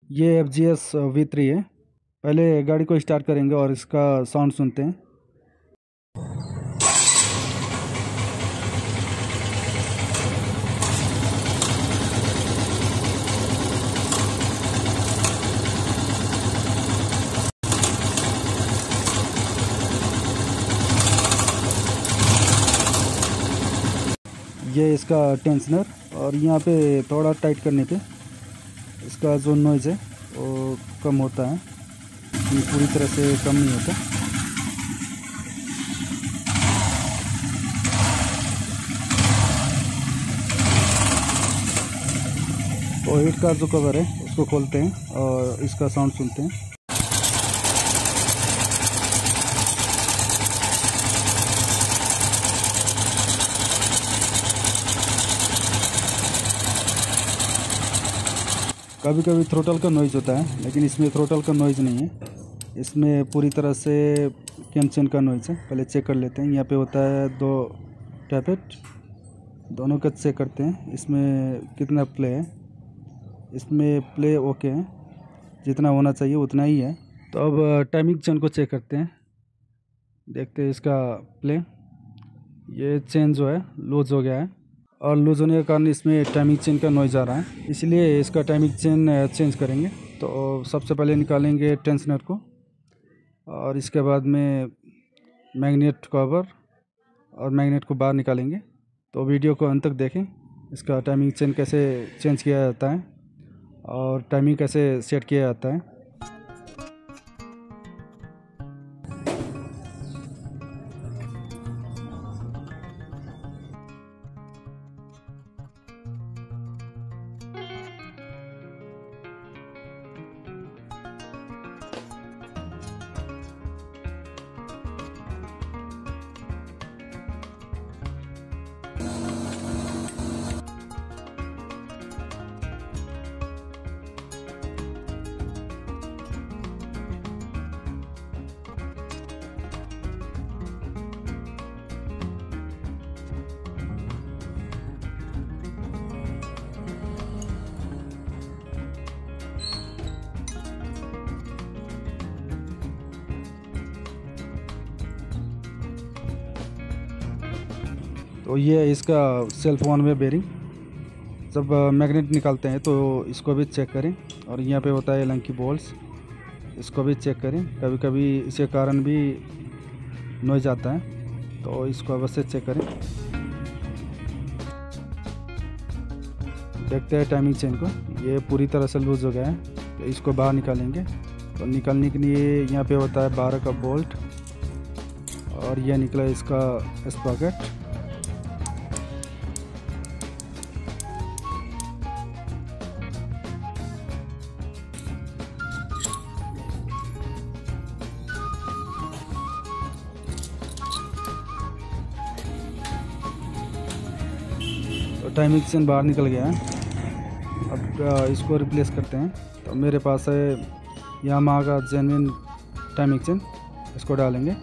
ये FGS V3 है। पहले गाड़ी को स्टार्ट करेंगे और इसका साउंड सुनते हैं। ये इसका टेंशनर, और यहाँ पे थोड़ा टाइट करने पे इसका जो नॉइज़ है वो कम होता है, पूरी तरह से कम नहीं होता। तो हेड का जो कवर है उसको खोलते हैं और इसका साउंड सुनते हैं। कभी कभी थ्रोटल का नॉइज़ होता है, लेकिन इसमें थ्रोटल का नॉइज़ नहीं है। इसमें पूरी तरह से कैम चेन का नॉइज़ है। पहले चेक कर लेते हैं। यहाँ पे होता है 2 टैपेट, दोनों का चेक करते हैं इसमें कितना प्ले है। इसमें प्ले ओके है, जितना होना चाहिए उतना ही है। तो अब टाइमिंग चेन को चेक करते हैं, देखते हैं इसका प्ले। ये चेन जो है लूज हो गया है, और लूज होने के कारण इसमें टाइमिंग चेन का नॉइज़ आ रहा है, इसलिए इसका टाइमिंग चेन चेंज करेंगे। तो सबसे पहले निकालेंगे टेंशनर को, और इसके बाद में मैग्नेट कवर और मैग्नेट को बाहर निकालेंगे। तो वीडियो को अंत तक देखें, इसका टाइमिंग चेन कैसे चेंज किया जाता है और टाइमिंग कैसे सेट किया जाता है। तो ये इसका सेल्फ वन वे बेरिंग। जब मैग्नेट निकालते हैं तो इसको भी चेक करें, और यहाँ पे होता है एलन की बोल्ट्स, इसको भी चेक करें। कभी कभी इसके कारण भी नॉइज़ आता है, तो इसको अवश्य चेक करें। देखते हैं टाइमिंग चेन को, ये पूरी तरह से लूज़ हो गया है, तो इसको बाहर निकालेंगे। तो निकालने के लिए यहाँ पे होता है 12 का बोल्ट, और यह निकला इसका स्प्रॉकेट। तो टाइमिंग चेन बाहर निकल गया है। अब इसको रिप्लेस करते हैं। तो मेरे पास है यामाहा का जेन्युइन टाइमिंग चेन, इसको डालेंगे।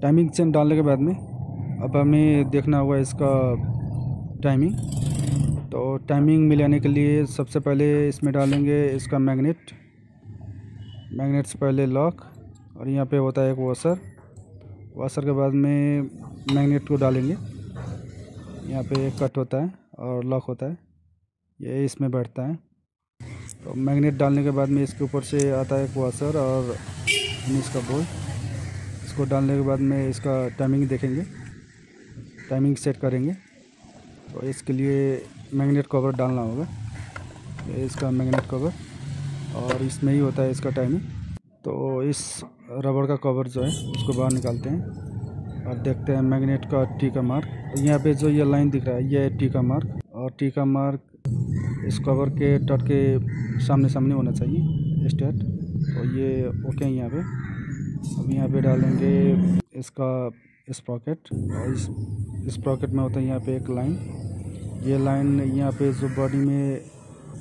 टाइमिंग चेन डालने के बाद में अब हमें देखना होगा इसका टाइमिंग। तो टाइमिंग मिलाने के लिए सबसे पहले इसमें डालेंगे इसका मैग्नेट से पहले लॉक, और यहाँ पे होता है एक वाशर के बाद में मैग्नेट को डालेंगे। यहाँ पे एक कट होता है और लॉक होता है, ये इसमें बैठता है। तो मैग्नेट डालने के बाद में इसके ऊपर से आता है एक वाशर और इसका बोल्ट। इसको डालने के बाद में इसका टाइमिंग देखेंगे। टाइमिंग सेट करेंगे। तो इसके लिए मैग्नेट कवर डालना होगा, ये इसका मैग्नेट कवर, और इसमें ही होता है इसका टाइमिंग। तो इस रबड़ का कवर जो है उसको बाहर निकालते हैं और देखते हैं मैग्नेट का टी का मार्क। यहाँ पे जो ये लाइन दिख रहा है ये है टी का मार्क, और टी का मार्क इस कवर के टट के सामने सामने होना चाहिए स्ट्रेट। तो ये ओके है यहाँ पे। अब यहाँ पे डालेंगे इसका स्प्रॉकेट, और इस स्प्रॉकेट में होता है यहाँ पे एक लाइन। ये लाइन यहाँ पे जो बॉडी में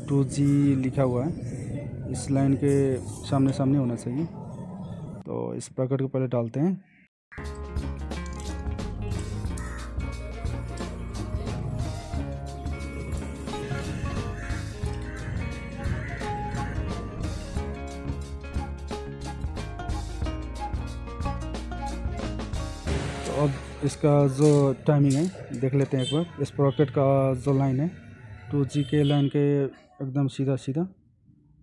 2G लिखा हुआ है इस लाइन के सामने सामने होना चाहिए। तो इस स्प्रॉकेट को पहले डालते हैं। तो अब इसका जो टाइमिंग है देख लेते हैं एक बार। स्प्रॉकेट का जो लाइन है 2G के लाइन के एकदम सीधा सीधा,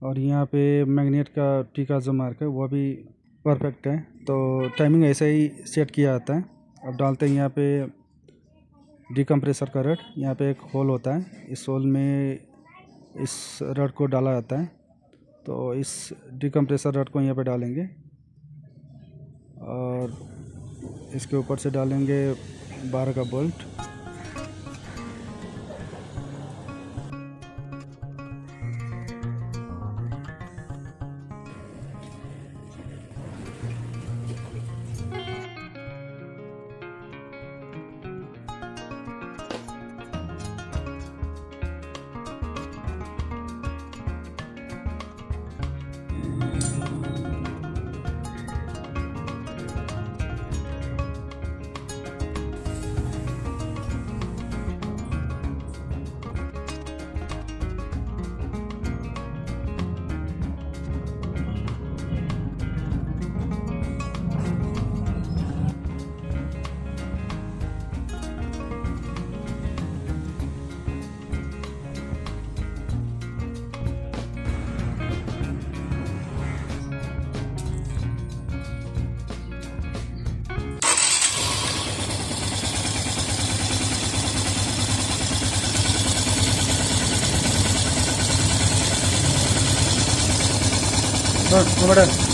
और यहाँ पे मैग्नेट का टी का जो मार्क है वो भी परफेक्ट है। तो टाइमिंग ऐसे ही सेट किया जाता है। अब डालते हैं यहाँ पे डिकम्प्रेसर का रड। यहाँ पे एक होल होता है, इस होल में इस रड को डाला जाता है। तो इस डिकम्प्रेसर रड को यहाँ पे डालेंगे और इसके ऊपर से डालेंगे 12 का बोल्ट। No, no matter.